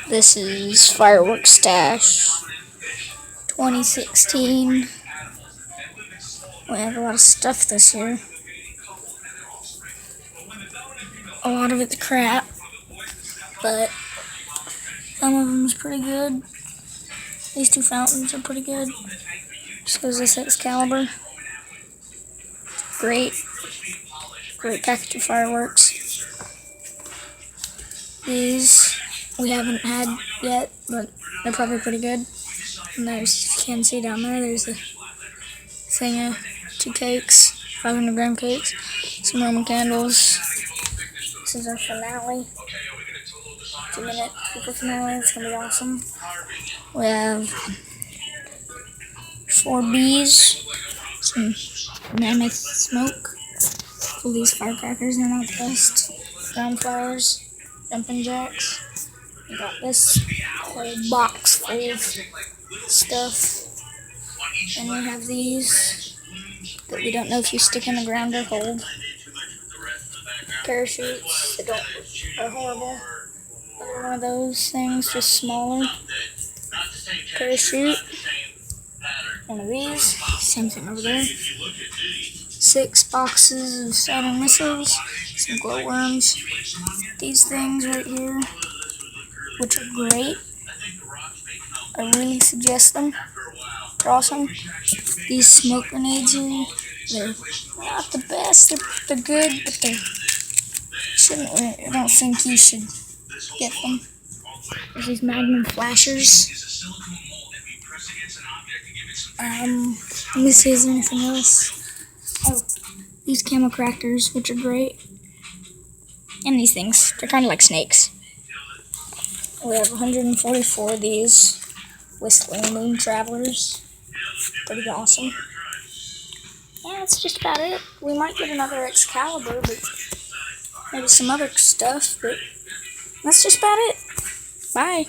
This is Firework Stash 2016. We have a lot of stuff this year. A lot of it's crap, but some of them is pretty good. These two fountains are pretty good. So is this Excalibur. Great package of fireworks. These we haven't had yet, but they're probably pretty good. And there's, you can see down there, there's a thing of 2 cakes, 500-gram cakes, some Roman candles. This is our finale. 2-minute super finale. It's gonna be awesome. We have 4 bees, some mammoth smoke. All these firecrackers are not the best. Ground flowers, jumping jacks. We got this whole box full of stuff. And we have these that we don't know if you stick in the ground or hold. Parachutes that are horrible. Another one of those things, just smaller. Parachute. One of these. Same thing over there. 6 boxes of Saturn missiles. Some glowworms. These things right here, which are great. I really suggest them. They're awesome. These smoke grenades here, they're not the best. They're good, but I don't think you should get them. There's these magnum flashers. Let me see, is there anything else? Oh, these camel crackers, which are great. And these things, they're kind of like snakes. We have 144 of these Whistling Moon Travelers. Pretty awesome. Yeah, that's just about it. We might get another Excalibur, but maybe some other stuff, but that's just about it. Bye.